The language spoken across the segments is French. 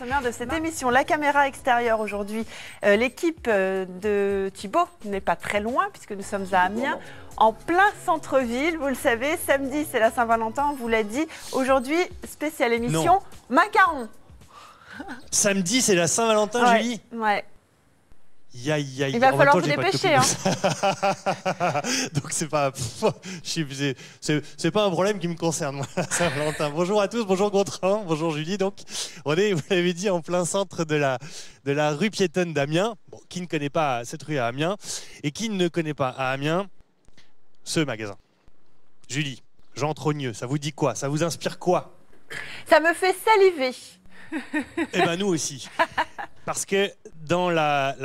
sommaire de cette émission, la caméra extérieure aujourd'hui. L'équipe de Thibaut n'est pas très loin puisque nous sommes à Amiens, en plein centre-ville. Vous le savez, samedi c'est la Saint-Valentin, on vous l'a dit. Aujourd'hui, spéciale émission macarons. Samedi c'est la Saint-Valentin, Ouais, Julie. ouais. Il va falloir vous dépêcher. Hein. Donc c'est pas un problème qui me concerne, moi, Saint-Valentin. Bonjour à tous, bonjour Gontran, bonjour Julie. Donc on est, vous l'avez dit, en plein centre de la rue piétonne d'Amiens. Bon, qui ne connaît pas cette rue à Amiens et qui ne connaît pas à Amiens ce magasin. Julie, Jean Trogneux, ça vous dit quoi? Ça vous inspire quoi? Ça me fait saliver. Eh ben nous aussi. Parce que dans la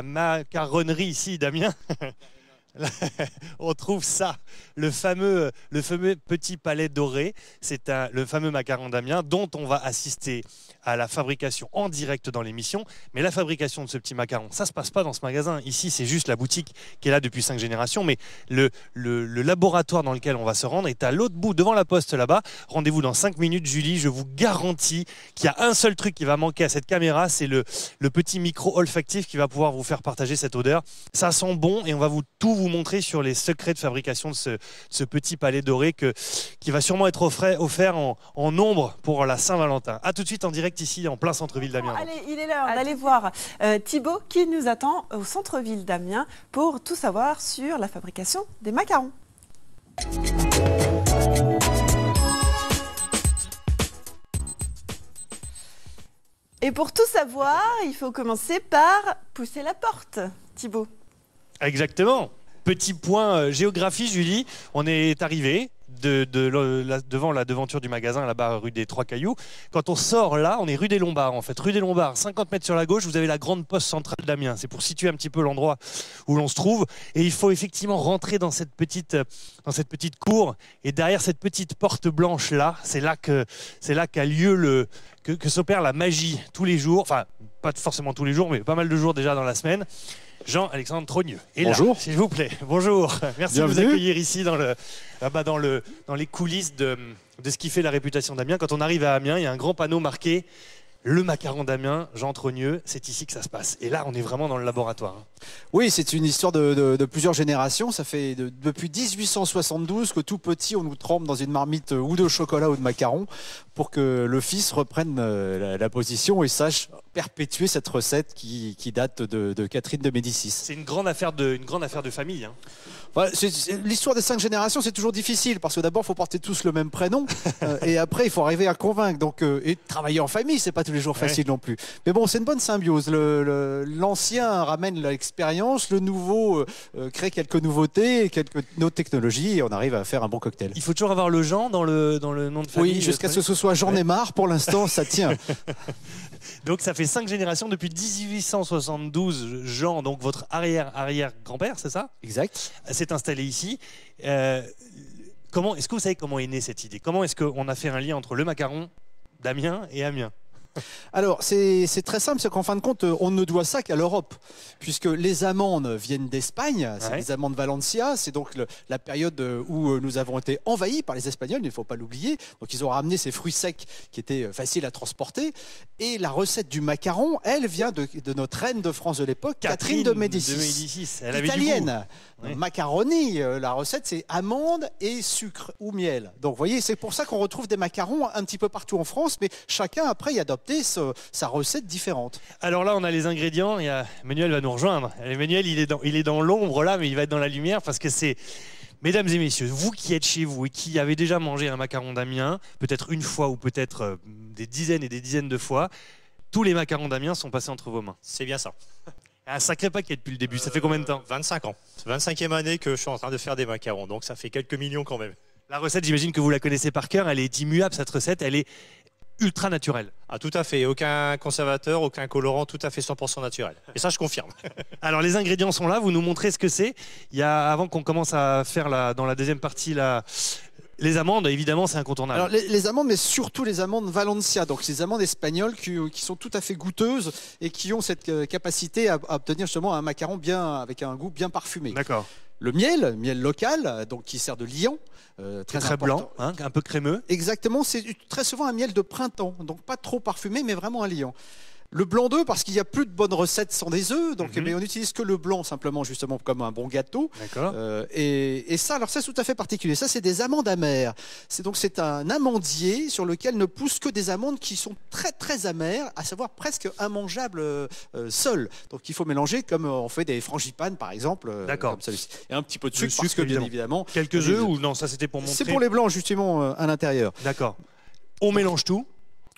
macaronnerie ici d'Amiens, on trouve ça, le fameux petit palais doré. C'est le fameux macaron d'Amiens dont on va assister à la fabrication en direct dans l'émission. Mais la fabrication de ce petit macaron, ça se passe pas dans ce magasin. Ici, c'est juste la boutique qui est là depuis 5 générations. Mais le laboratoire dans lequel on va se rendre est à l'autre bout, devant la poste là-bas. Rendez-vous dans 5 minutes, Julie. Je vous garantis qu'il y a un seul truc qui va manquer à cette caméra, c'est le petit micro olfactif qui va pouvoir vous faire partager cette odeur. Ça sent bon et on va tout vous montrer sur les secrets de fabrication de ce petit palais doré qui va sûrement être offert en nombre pour la Saint-Valentin. A tout de suite en direct ici en plein centre-ville d'Amiens. Allez, il est l'heure d'aller voir Thibaut qui nous attend au centre-ville d'Amiens pour tout savoir sur la fabrication des macarons. Et pour tout savoir, il faut commencer par pousser la porte, Thibaut. Exactement. Petit point géographie, Julie. On est arrivé devant la devanture du magasin, là-bas, rue des Trois Cailloux. Quand on sort là, on est rue des Lombards, en fait. Rue des Lombards, 50 mètres sur la gauche, vous avez la grande poste centrale d'Amiens. C'est pour situer un petit peu l'endroit où l'on se trouve. Et il faut effectivement rentrer dans cette petite cour. Et derrière cette petite porte blanche là, c'est là qu'a lieu que s'opère la magie tous les jours. Enfin, pas forcément tous les jours, mais pas mal de jours déjà dans la semaine. Jean-Alexandre Trogneux. Et bonjour. Là, s'il vous plaît. Bonjour. Merci de vous accueillir ici dans les coulisses de ce qui fait la réputation d'Amiens. Quand on arrive à Amiens, il y a un grand panneau marqué le macaron d'Amiens, Jean Trogneux. C'est ici que ça se passe. Et là, on est vraiment dans le laboratoire. Oui, c'est une histoire de plusieurs générations. Ça fait depuis 1872 que tout petit, on nous trempe dans une marmite ou de chocolat ou de macaron pour que le fils reprenne la position et sache perpétuer cette recette qui date de Catherine de Médicis. C'est une grande affaire de famille. Hein. Voilà, l'histoire des 5 générations, c'est toujours difficile parce que d'abord, il faut porter tous le même prénom et après, il faut arriver à convaincre. Donc, et travailler en famille, c'est pas tous les jours facile non plus. Mais bon, c'est une bonne symbiose. L'ancien ramène l'expérience, le nouveau crée quelques nouveautés, quelques autres technologies et on arrive à faire un bon cocktail. Il faut toujours avoir le Jean dans le nom de famille. Oui, jusqu'à ce que ce soit Jean Neymar. Pour l'instant, ça tient. Donc ça fait 5 générations depuis 1872. Jean, donc votre arrière-grand-père, c'est ça? Exact. S'est installé ici. Est-ce que vous savez comment est née cette idée? Comment est-ce qu'on a fait un lien entre le macaron d'Amiens et Amiens? Alors, c'est très simple, c'est qu'en fin de compte, on ne doit ça qu'à l'Europe, puisque les amandes viennent d'Espagne, c'est les amandes Valencia, c'est donc la période où nous avons été envahis par les Espagnols, il ne faut pas l'oublier, donc ils ont ramené ces fruits secs qui étaient faciles à transporter, et la recette du macaron, elle vient de notre reine de France de l'époque, Catherine de Médicis, elle avait italienne. Oui. Macaroni, la recette c'est amandes et sucre ou miel. Donc vous voyez, c'est pour ça qu'on retrouve des macarons un petit peu partout en France, mais chacun après y adopté sa recette différente. Alors là, on a les ingrédients. Emmanuel va nous rejoindre. Emmanuel, il est dans l'ombre là, mais il va être dans la lumière parce que c'est... Mesdames et messieurs, vous qui êtes chez vous et qui avez déjà mangé un macaron d'Amiens, peut-être une fois ou peut-être des dizaines et des dizaines de fois, tous les macarons d'Amiens sont passés entre vos mains. C'est bien ça. Un sacré paquet depuis le début. Ça fait combien de temps? 25 ans. C'est 25e année que je suis en train de faire des macarons, donc ça fait quelques millions quand même. La recette, j'imagine que vous la connaissez par cœur. Elle est immuable, cette recette. Elle est ultra naturelle. Ah, tout à fait. Aucun conservateur, aucun colorant, tout à fait 100% naturel. Et ça, je confirme. Alors, les ingrédients sont là. Vous nous montrez ce que c'est. Avant qu'on commence à faire dans la deuxième partie les amandes, évidemment, c'est incontournable. Alors les amandes, mais surtout les amandes Valencia, donc ces amandes espagnoles qui sont tout à fait goûteuses et qui ont cette capacité à obtenir justement un macaron avec un goût bien parfumé. D'accord. Le miel local, donc qui sert de liant. Très blanc, hein, un peu crémeux. Exactement, c'est très souvent un miel de printemps, donc pas trop parfumé, mais vraiment un liant. Le blanc d'œuf, parce qu'il n'y a plus de bonnes recettes sans des œufs, donc on n'utilise que le blanc simplement, justement, comme un bon gâteau. D'accord. Et ça, alors ça, c'est tout à fait particulier. Ça, c'est des amandes amères. C'est un amandier sur lequel ne poussent que des amandes qui sont très très amères, à savoir presque immangeables seules. Donc il faut mélanger comme on fait des frangipanes, par exemple. D'accord. Comme celui-ci. Et un petit peu de sucre, parce que bien évidemment. Quelques œufs ou non, ça c'était pour montrer. C'est pour les blancs, justement, à l'intérieur. D'accord. On mélange tout.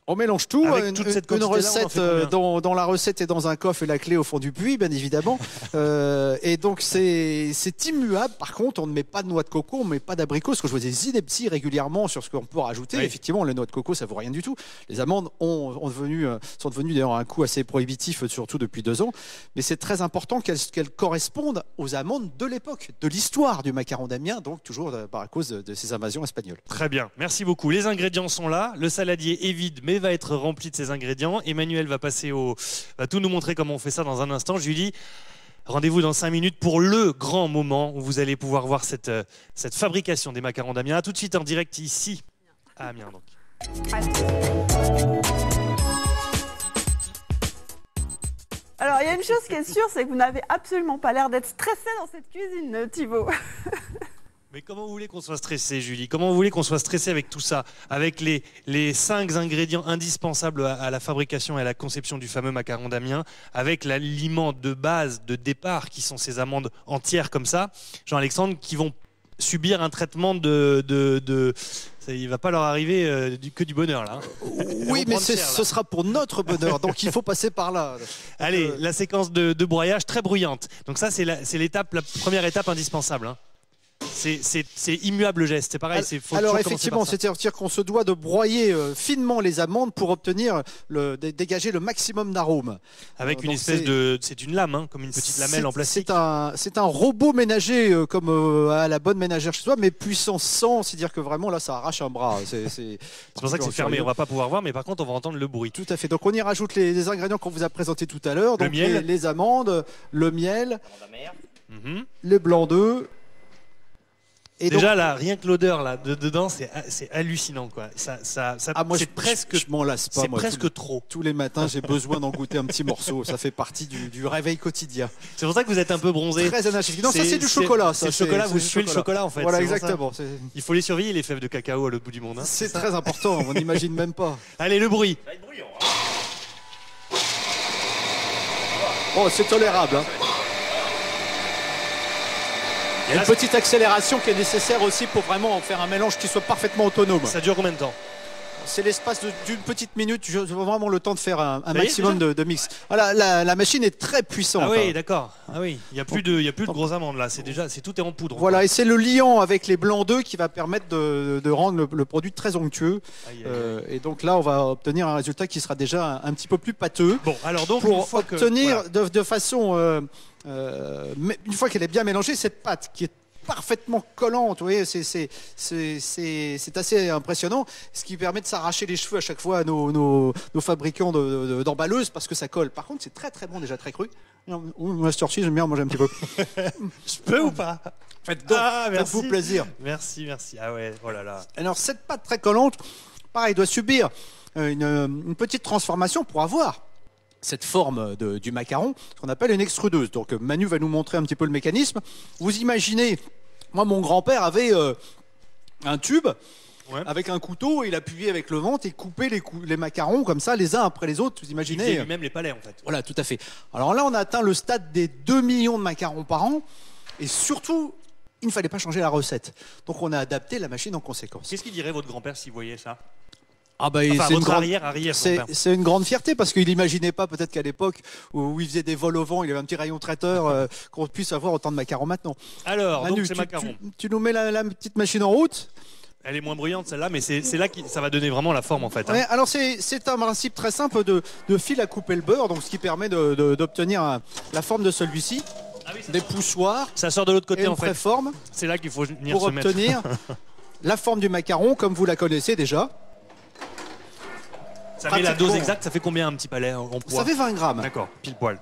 On mélange tout, avec toute cette une recette recette dans la recette est dans un coffre et la clé au fond du puits, bien évidemment. Et donc c'est immuable. Par contre, on ne met pas de noix de coco, on ne met pas d'abricot, parce que je vois des inepties régulièrement sur ce qu'on peut rajouter. Oui. Effectivement, les noix de coco, ça vaut rien du tout. Les amandes sont devenues d'ailleurs un coût assez prohibitif, surtout depuis 2 ans. Mais c'est très important qu'elles correspondent aux amandes de l'époque, de l'histoire du macaron d'Amiens, donc toujours à cause de ces invasions espagnoles. Très bien, merci beaucoup. Les ingrédients sont là, le saladier est vide, mais va être rempli de ces ingrédients. Emmanuel va tout nous montrer comment on fait ça dans un instant. Julie, rendez-vous dans 5 minutes pour le grand moment où vous allez pouvoir voir cette fabrication des macarons d'Amiens. A tout de suite en direct ici à Amiens. Donc. Alors, il y a une chose qui est sûre, c'est que vous n'avez absolument pas l'air d'être stressé dans cette cuisine, Thibaut. Mais comment vous voulez qu'on soit stressé, Julie? Comment vous voulez qu'on soit stressé avec tout ça? Avec les 5 ingrédients indispensables à la fabrication et à la conception du fameux macaron d'Amiens, avec l'aliment de base, de départ, qui sont ces amandes entières comme ça, Jean-Alexandre, qui vont subir un traitement il ne va pas leur arriver que du bonheur, là. Oui, mais ce sera pour notre bonheur, donc il faut passer par là. Allez, la séquence de broyage très bruyante. Donc ça, c'est la première étape indispensable, hein. C'est immuable le geste, c'est pareil. Alors effectivement, c'est-à-dire qu'on se doit de broyer finement les amandes pour obtenir dégager le maximum d'arôme. Avec une espèce c'est une lame, hein, comme une petite lamelle en plastique. C'est un robot ménager comme à la bonne ménagère chez soi, mais puissance 100, c'est-à-dire que vraiment là, ça arrache un bras. C'est pour ça que c'est fermé, on va pas pouvoir voir, mais par contre, on va entendre le bruit. Tout à fait. Donc on y rajoute les ingrédients qu'on vous a présentés tout à l'heure. Le miel, les amandes, le miel, le blanc d'œuf. Et déjà donc, là, rien que l'odeur là dedans, c'est hallucinant quoi. Moi, je m'en lasse pas. C'est presque trop. Tous les matins, j'ai besoin d'en goûter un petit morceau. Ça fait partie du réveil quotidien. C'est pour ça que vous êtes un peu bronzé. Très énergique. Non, ça c'est du chocolat. C'est le chocolat. Vous tuez le chocolat en fait. Voilà, exactement. Il faut les surveiller les fèves de cacao à l'autre bout du monde. Hein. C'est très important. On n'imagine même pas. Allez, le bruit. Ça va être bruyant. Oh, c'est tolérable. Hein. Il y a une petite accélération qui est nécessaire aussi pour vraiment faire un mélange qui soit parfaitement autonome. Ça dure combien de temps? C'est l'espace d'une petite minute. Je veux vraiment le temps de faire un maximum de mix. Voilà, la machine est très puissante. Ah oui, d'accord. Ah oui, il n'y a plus de grosses amandes là. Tout est en poudre. Voilà, et c'est le liant avec les blancs d'œufs qui va permettre de rendre le produit très onctueux. Et donc là, on va obtenir un résultat qui sera déjà un petit peu plus pâteux. Bon, alors donc pour obtenir de façon une fois qu'elle est bien mélangée, cette pâte qui est parfaitement collante, vous voyez, c'est assez impressionnant, ce qui permet de s'arracher les cheveux à chaque fois à nos fabricants d'emballeuses parce que ça colle. Par contre, c'est très très bon, déjà très cru. Master-ci, j'aime bien manger un petit peu. Je peux ou pas? Faites-vous plaisir. Merci. Ah ouais, oh là là. Alors cette pâte très collante, pareil, doit subir une petite transformation pour avoir cette forme du macaron, ce qu'on appelle une extrudeuse. Donc Manu va nous montrer un petit peu le mécanisme. Vous imaginez, moi mon grand-père avait un tube avec un couteau, il appuyait avec le ventre et coupait les macarons comme ça, les uns après les autres. Vous imaginez? Il faisait lui-même les palais en fait. Voilà, tout à fait. Alors là, on a atteint le stade des 2 millions de macarons par an. Et surtout, il ne fallait pas changer la recette. Donc on a adapté la machine en conséquence. Qu'est-ce qu'il dirait votre grand-père s'il voyait ça? C'est une grande fierté parce qu'il n'imaginait pas peut-être qu'à l'époque où il faisait des vols au vent, il avait un petit rayon traiteur qu'on puisse avoir autant de macarons maintenant. Alors, Manu, donc c'est macarons. Tu nous mets la petite machine en route. Elle est moins bruyante celle-là, mais c'est là que ça va donner vraiment la forme en fait. Hein. Ouais, alors c'est un principe très simple de fil à couper le beurre, donc ce qui permet d'obtenir la forme de celui-ci. Ah oui, des poussoirs. Ça sort de l'autre côté en fait. Préforme. C'est là qu'il faut venir pour se mettre. obtenir la forme du macaron comme vous la connaissez déjà. Ça met la dose exacte, ça fait combien un petit palais en poids? Ça fait 20 grammes. D'accord, pile poil.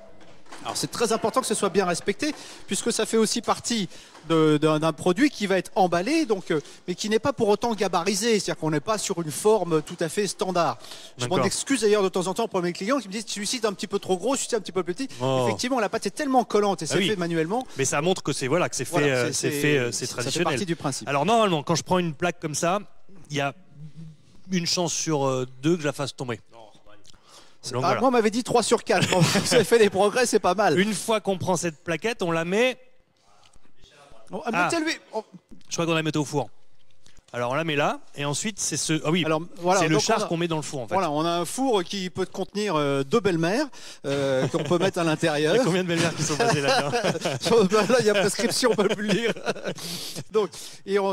Alors c'est très important que ce soit bien respecté, puisque ça fait aussi partie d'un produit qui va être emballé, donc, mais qui n'est pas pour autant gabarisé, c'est-à-dire qu'on n'est pas sur une forme tout à fait standard. Je m'en excuse d'ailleurs de temps en temps pour mes clients qui me disent celui-ci est un petit peu trop gros, celui-ci est un petit peu petit. Effectivement, la pâte est tellement collante et c'est fait manuellement. Mais ça montre que c'est c'est traditionnel. Ça fait partie du principe. Alors normalement, quand je prends une plaque comme ça, il y a une chance sur 2 que je la fasse tomber. Donc, Moi, on m'avait dit 3 sur 4. Bon, vous avez fait des progrès, c'est pas mal. Une fois qu'on prend cette plaquette, on la met. Je crois qu'on la met au four. Alors on la met là, et ensuite c'est c'est le char qu'on met dans le four en fait. Voilà, on a un four qui peut contenir 2 belles-mères qu'on peut mettre à l'intérieur. Il y a combien de belles-mères qui sont passées là-dedans? Là, il y a prescription, on peut plus le lire. Donc,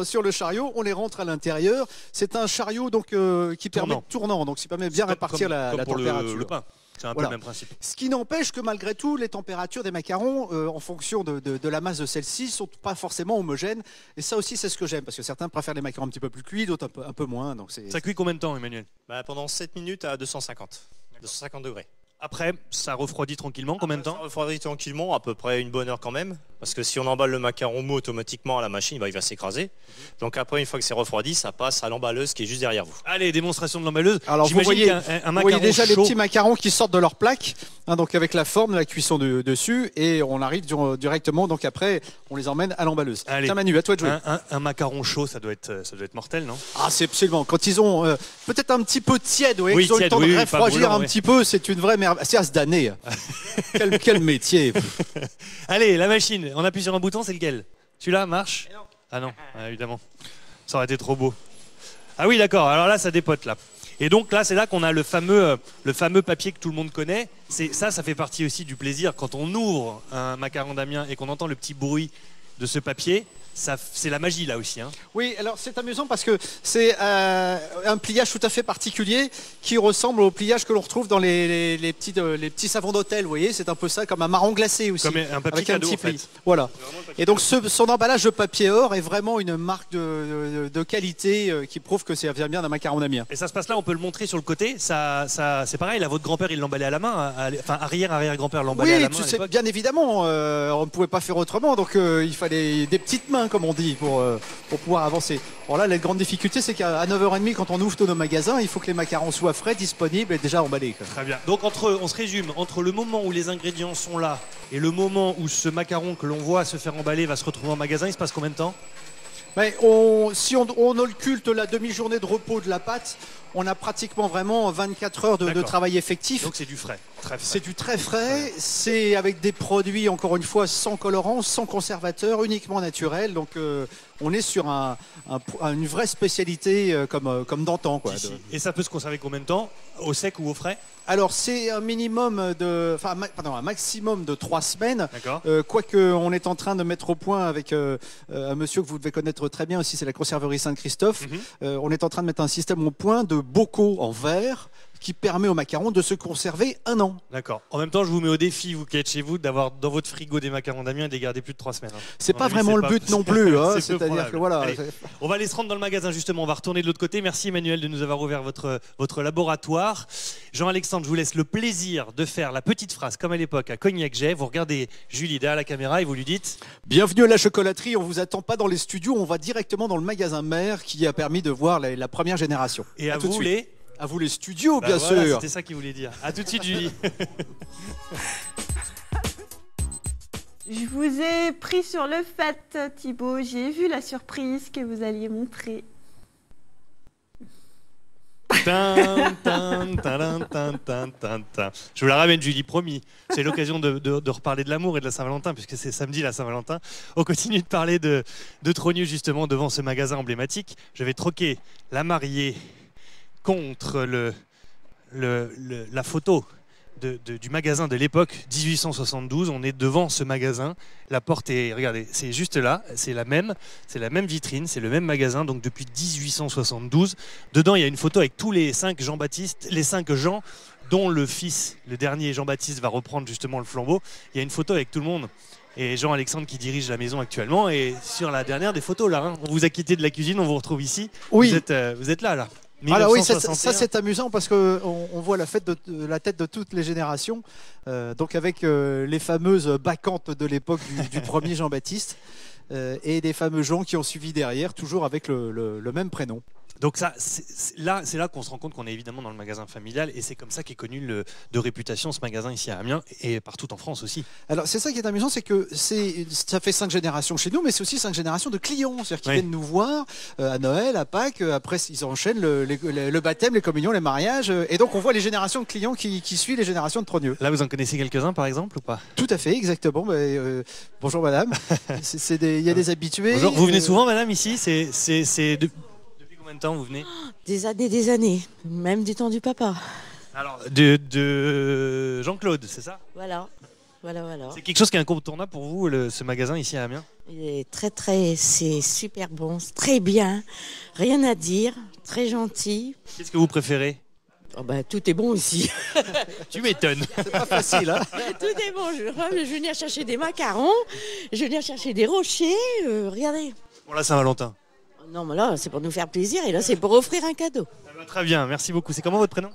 sur le chariot, on les rentre à l'intérieur. C'est un chariot donc qui permet tournant, donc ça permet de bien répartir la température. Le pain. C'est un peu le même principe. Ce qui n'empêche que malgré tout, les températures des macarons, en fonction de la masse de celle-ci, sont pas forcément homogènes. Et ça aussi, c'est ce que j'aime, parce que certains préfèrent les macarons un petit peu plus cuits, d'autres un peu moins. Donc ça cuit combien de temps, Emmanuel? Pendant 7 minutes à 250 degrés. Après, ça refroidit tranquillement, combien de temps? Ça refroidit tranquillement, à peu près une bonne heure quand même. Parce que si on emballe le macaron mou automatiquement à la machine, il va s'écraser. Donc après, une fois que c'est refroidi, ça passe à l'emballeuse qui est juste derrière vous. Allez, démonstration de l'emballeuse. Alors vous voyez déjà les petits macarons qui sortent de leur plaque, donc avec la forme de la cuisson dessus, et on arrive directement, donc après, on les emmène à l'emballeuse. Tiens Manu, à toi de jouer. Un macaron chaud, ça doit être mortel, non? Ah, c'est absolument. Quand ils ont peut-être un petit peu tiède, ils ont le temps de refroidir un petit peu, c'est une vraie merveille. C'est à se damner. quel métier. Allez, la machine, on appuie sur un bouton, c'est lequel? Celui-là marche? Ah non, évidemment. Ça aurait été trop beau. Ah oui, d'accord, alors là, ça dépote là. Et donc là, c'est là qu'on a le fameux papier que tout le monde connaît. Ça fait partie aussi du plaisir quand on ouvre un macaron d'Amiens et qu'on entend le petit bruit de ce papier. C'est la magie là aussi. Hein. Oui, alors c'est amusant parce que c'est un pliage tout à fait particulier qui ressemble au pliage que l'on retrouve dans les petits savons d'hôtel. Vous voyez, c'est un peu ça, comme un marron glacé aussi. Comme un papier cadeau en fait. Voilà. Et donc son emballage de papier or est vraiment une marque de qualité qui prouve que ça vient bien d'un macaron d'Amiens. Et ça se passe là, on peut le montrer sur le côté. C'est pareil, là, votre grand-père il l'emballait à la main. Enfin, arrière-grand-père l'emballait à la main. Oui, bien évidemment. On ne pouvait pas faire autrement. Donc il fallait des petites mains, comme on dit, pour pouvoir avancer. Alors là, la grande difficulté, c'est qu'à 9h30, quand on ouvre tous nos magasins, il faut que les macarons soient frais, disponibles et déjà emballés. Très bien. Donc on se résume, entre le moment où les ingrédients sont là et le moment où ce macaron que l'on voit se faire emballer va se retrouver en magasin, il se passe combien de temps? Si on occulte la demi-journée de repos de la pâte, on a pratiquement vraiment 24 heures de travail effectif. Donc c'est du frais, très frais. C'est du très frais, c'est avec des produits, encore une fois, sans colorant, sans conservateur, uniquement naturel. Donc on est sur une vraie spécialité comme d'antan. Et ça peut se conserver combien de temps? Au sec ou au frais? Alors c'est un maximum de 3 semaines. Quoique on est en train de mettre au point avec un monsieur que vous devez connaître très bien aussi, c'est la conserverie Saint-Christophe. On est en train de mettre un système au point de bocaux en verre qui permet aux macarons de se conserver 1 an. D'accord. En même temps, je vous mets au défi, vous qui êtes chez vous, d'avoir dans votre frigo des macarons d'Amiens et de les garder plus de 3 semaines. C'est pas vraiment le but non plus. C'est-à-dire que voilà. Allez, on va aller se rendre dans le magasin justement. On va retourner de l'autre côté. Merci Emmanuel de nous avoir ouvert votre laboratoire. Jean-Alexandre, je vous laisse le plaisir de faire la petite phrase comme à l'époque à Cognac-Jet. Vous regardez Julie derrière la caméra et vous lui dites: bienvenue à la chocolaterie. On vous attend pas dans les studios. On va directement dans le magasin mère qui a permis de voir la première génération. Et à vous les studios, bien sûr. C'était ça qu'il voulait dire. À tout de suite, Julie. Je vous ai pris sur le fait, Thibaut. J'ai vu la surprise que vous alliez montrer. Je vous la ramène, Julie, promis. C'est l'occasion de reparler de l'amour et de la Saint-Valentin, puisque c'est samedi la Saint-Valentin. On continue de parler de trogneux justement devant ce magasin emblématique. Je vais troquer la mariée contre la photo du magasin de l'époque 1872. On est devant ce magasin, la porte est, regardez, c'est juste là, c'est la même vitrine, c'est le même magasin, donc depuis 1872. Dedans il y a une photo avec tous les 5 Jean-Baptiste, les 5 Jean, dont le fils, le dernier Jean-Baptiste, va reprendre justement le flambeau. Il y a une photo avec tout le monde. Et Jean-Alexandre qui dirige la maison actuellement. Et sur la dernière des photos, là, on vous a quitté de la cuisine, on vous retrouve ici. Oui. Vous êtes là. Alors oui, 1961. ça c'est amusant parce que on voit la tête de toutes les générations, donc avec les fameuses bacchantes de l'époque du premier Jean-Baptiste et des fameux gens qui ont suivi derrière, toujours avec le même prénom. Donc ça, c'est là qu'on se rend compte qu'on est évidemment dans le magasin familial et c'est comme ça qu'est connu de réputation ce magasin ici à Amiens et partout en France aussi. Alors c'est ça qui est amusant, c'est que ça fait 5 générations chez nous, mais c'est aussi 5 générations de clients, c'est-à-dire qu'ils viennent nous voir à Noël, à Pâques, après ils enchaînent le baptême, les communions, les mariages, et donc on voit les générations de clients qui suivent les générations de trogneux. Là vous en connaissez quelques-uns par exemple ou pas? Tout à fait, exactement. Bonjour madame, il y a des habitués. Bonjour, vous venez souvent madame ici? Combien de temps vous venez? Des années, même du temps du papa. Alors, de Jean-Claude, c'est ça? Voilà. C'est quelque chose qui est incontournable pour vous, ce magasin ici à Amiens? Il est c'est super bon, c'est très bien, rien à dire, très gentil. Qu'est-ce que vous préférez? Oh bah, tout est bon ici. Tu m'étonnes. C'est pas facile, hein. Tout est bon, je vais venir chercher des macarons, je vais venir chercher des rochers, regardez. Pour la Saint-Valentin. Non, mais là, c'est pour nous faire plaisir et là, c'est pour offrir un cadeau. Très bien, merci beaucoup. C'est comment votre prénom?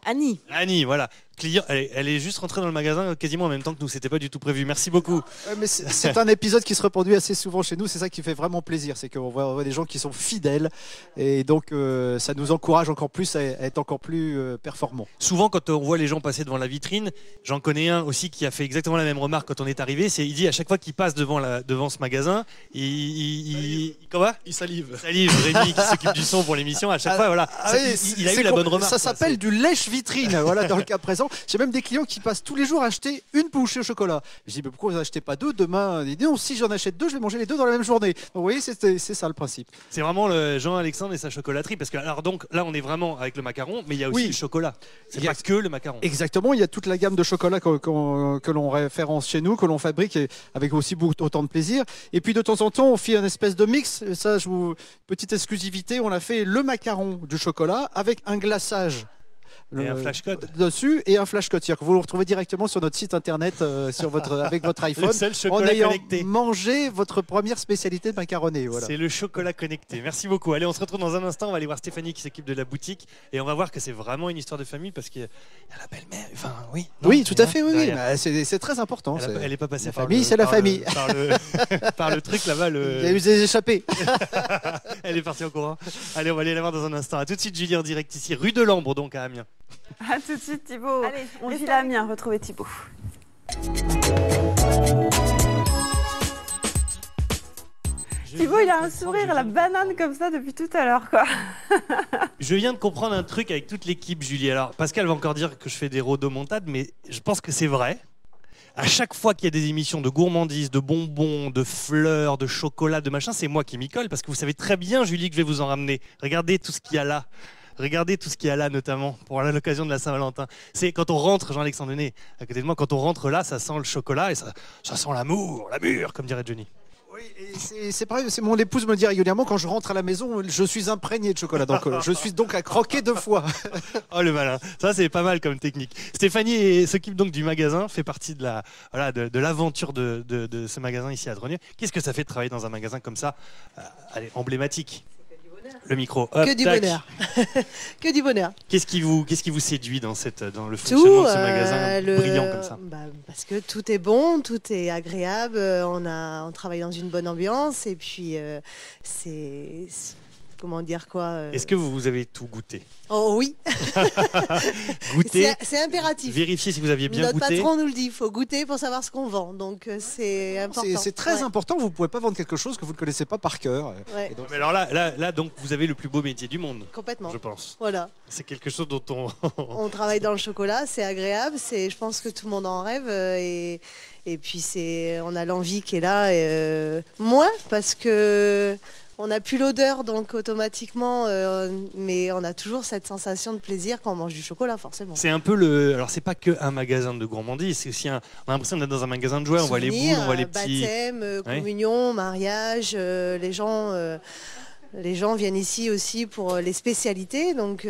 Annie. Annie, voilà. Client, elle est juste rentrée dans le magasin quasiment en même temps que nous. C'était pas du tout prévu. Merci beaucoup. Mais c'est un épisode qui se reproduit assez souvent chez nous. C'est ça qui fait vraiment plaisir. C'est qu'on voit des gens qui sont fidèles. Et donc, ça nous encourage encore plus à être encore plus performants. Souvent, quand on voit les gens passer devant la vitrine, j'en connais un aussi qui a fait exactement la même remarque quand on est arrivé. Il dit à chaque fois qu'il passe devant ce magasin, comment? Il salive. Rémi qui s'occupe du son pour l'émission. À chaque fois, voilà. Il a eu la bonne remarque. Ça s'appelle du lèche-vitrine. Voilà, dans le cas présent. J'ai même des clients qui passent tous les jours acheter une bouchée au chocolat. Je dis, mais pourquoi vous n'en achetez pas deux demain? Ils disent, non, si j'en achète deux, je vais manger les deux dans la même journée. Donc, vous voyez, c'est ça le principe. C'est vraiment le Jean-Alexandre et sa chocolaterie. Parce que, alors, donc, là, on est vraiment avec le macaron, mais il y a aussi le chocolat. C'est pas que le macaron. Exactement, il y a toute la gamme de chocolat que l'on référence chez nous, que l'on fabrique avec aussi autant de plaisir. Et puis, de temps en temps, on fait une espèce de mix. Ça, petite exclusivité, on a fait le macaron du chocolat avec un glaçage. Et un flash code dessus et un flash code. C'est-à-dire que vous le retrouvez directement sur notre site internet avec votre iPhone en ayant mangé votre première spécialité de macaroné. Voilà. C'est le chocolat connecté. Merci beaucoup. Allez, on se retrouve dans un instant. On va aller voir Stéphanie qui s'occupe de la boutique et on va voir que c'est vraiment une histoire de famille parce qu'il y a la belle-mère. Enfin, oui. Non, oui, tout à fait. Oui. Bah, c'est très important. Elle n'est pas passée la par famille, c'est la famille. Par le truc là-bas. Il y a eu des échappées. Elle est partie en courant. Allez, on va aller la voir dans un instant. À tout de suite, Julie, en direct ici, rue de Lambre, donc à Amiens. A tout de suite Thibaut. Allez, on file à Amiens, retrouver Thibaut. Thibaut, il a un sourire à la banane comme ça depuis tout à l'heure, quoi. Je viens de comprendre un truc avec toute l'équipe, Julie. Alors, Pascal va encore dire que je fais des rodomontades, mais je pense que c'est vrai. À chaque fois qu'il y a des émissions de gourmandises, de bonbons, de fleurs, de chocolat, de machin, c'est moi qui m'y colle parce que vous savez très bien, Julie, que je vais vous en ramener. Regardez tout ce qu'il y a là. Regardez tout ce qu'il y a là, notamment pour l'occasion de la Saint-Valentin. C'est quand on rentre, Jean-Alexandre Denet, à côté de moi, quand on rentre là, ça sent le chocolat et ça sent l'amour, la mûre, comme dirait Johnny. Oui, et c'est pareil, mon épouse me dit régulièrement quand je rentre à la maison, je suis imprégné de chocolat, donc je suis donc à croquer 2 fois. Oh le malin, ça c'est pas mal comme technique. Stéphanie s'occupe donc du magasin, fait partie de l'aventure de ce magasin ici à Trogneux. Qu'est-ce que ça fait de travailler dans un magasin comme ça, emblématique? Le micro. Hop, que du bonheur. Que du bonheur. Qu'est-ce qui vous séduit dans le fonctionnement de ce magasin brillant comme ça? Parce que tout est bon, tout est agréable, on travaille dans une bonne ambiance et puis c'est comment dire quoi Est-ce que vous avez tout goûté? Oh oui. Goûter. C'est impératif. Vérifier si vous aviez bien goûté. Notre patron nous le dit, il faut goûter pour savoir ce qu'on vend. Donc c'est important. C'est très important, vous ne pouvez pas vendre quelque chose que vous ne connaissez pas par cœur. Ouais. Donc, mais alors là, donc, vous avez le plus beau métier du monde. Complètement. Je pense. Voilà. C'est quelque chose dont on travaille dans le chocolat, c'est agréable, je pense que tout le monde en rêve et puis on a l'envie qui est là. Moins parce que on n'a plus l'odeur, donc automatiquement, mais on a toujours cette sensation de plaisir quand on mange du chocolat, forcément. C'est un peu alors c'est pas que un magasin de gourmandise, c'est aussi on a l'impression d'être dans un magasin de jouets, on voit les boules, on voit les petits... Baptême, communion, mariage, les gens viennent ici aussi pour les spécialités, donc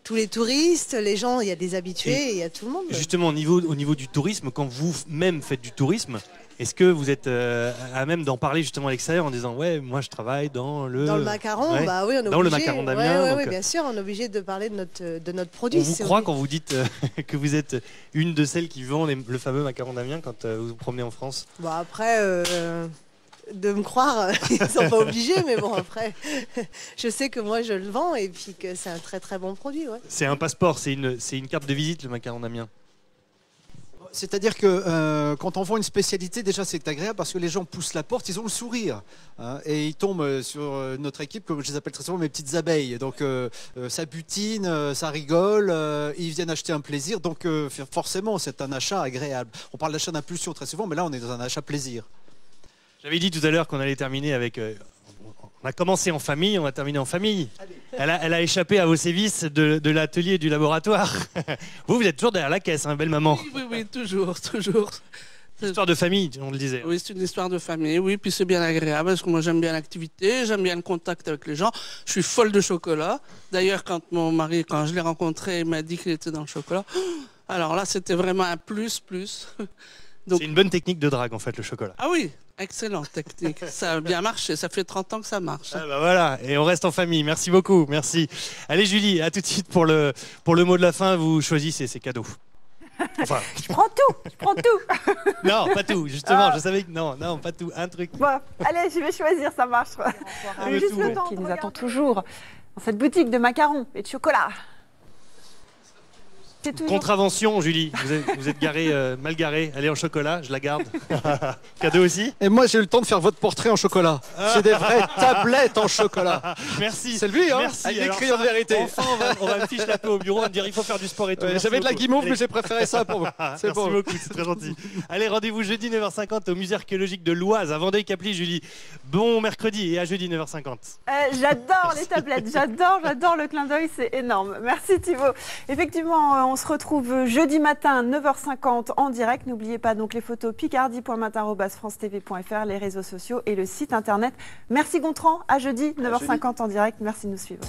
tous les touristes, les gens, il y a des habitués, il y a tout le monde. Justement, au niveau du tourisme, quand vous-même faites du tourisme, Est-ce que vous êtes à même d'en parler justement à l'extérieur en disant ouais, moi je travaille dans le... Dans le macaron, Ouais. bah oui, on est Dans le obligé. macaron d'Amiens, Oui, donc, bien sûr, on est obligé de parler de notre produit. On vous c'est croit obligé. quand vous dites que vous êtes une de celles qui vend le fameux macaron d'Amiens quand vous vous promenez en France? Bon, après, de me croire, ils sont pas obligés, mais bon, après, je sais que moi je le vends et puis que c'est un très très bon produit. Ouais. C'est un passeport, c'est une carte de visite, le macaron d'Amiens. C'est-à-dire que quand on vend une spécialité, déjà c'est agréable parce que les gens poussent la porte, ils ont le sourire hein, et ils tombent sur notre équipe, comme je les appelle très souvent mes petites abeilles. Donc ça butine, ça rigole, ils viennent acheter un plaisir. Donc forcément c'est un achat agréable. On parle d'achat d'impulsion très souvent, mais là on est dans un achat plaisir. J'avais dit tout à l'heure qu'on allait terminer avec... on a commencé en famille, on va terminer en famille. Elle a échappé à vos sévices de l'atelier et du laboratoire. Vous êtes toujours derrière la caisse, hein, belle maman. Oui, toujours, toujours. Histoire de famille, on le disait. Oui, c'est une histoire de famille, oui, puis c'est bien agréable parce que moi j'aime bien l'activité, j'aime bien le contact avec les gens. Je suis folle de chocolat. D'ailleurs, quand mon mari, quand je l'ai rencontré, il m'a dit qu'il était dans le chocolat. Alors là, c'était vraiment un plus. Donc... C'est une bonne technique de drague en fait, le chocolat. Ah oui, excellente technique. Ça a bien marché, ça fait 30 ans que ça marche. Ah bah voilà, et on reste en famille. Merci beaucoup, merci. Allez Julie, à tout de suite pour le mot de la fin. Vous choisissez ces cadeaux. Enfin, Je prends tout. non, pas tout. Justement, je savais que non, pas tout. Un truc. Bon, allez, je vais choisir, ça marche. Juste le temps qui nous attend toujours dans cette boutique de macarons et de chocolat. C'est toujours... Contravention, Julie. Vous êtes garé, mal garé. Allez en chocolat, je la garde. Cadeau aussi. Et moi j'ai eu le temps de faire votre portrait en chocolat. C'est des vraies tablettes en chocolat. Merci. C'est lui, hein, Merci. avec des Alors crayons de vérité. Enfin, on va me fiche la paix au bureau, on va me dire il faut faire du sport et tout. Merci J'avais de la beaucoup. guimauve, Allez. mais j'ai préféré ça pour vous. C'est Merci bon. beaucoup, c'est très gentil. Allez, rendez-vous jeudi 9h50 au musée archéologique de l'Oise à Vendée-Capli, Julie. Bon mercredi et à jeudi 9h50. J'adore les tablettes, j'adore le clin d'œil, c'est énorme. Merci Thibaut. Effectivement, on se retrouve jeudi matin 9h50 en direct. N'oubliez pas donc les photos picardy.matin@francetv.fr, les réseaux sociaux et le site internet. Merci Gontran, à jeudi 9h50 en direct. Merci de nous suivre.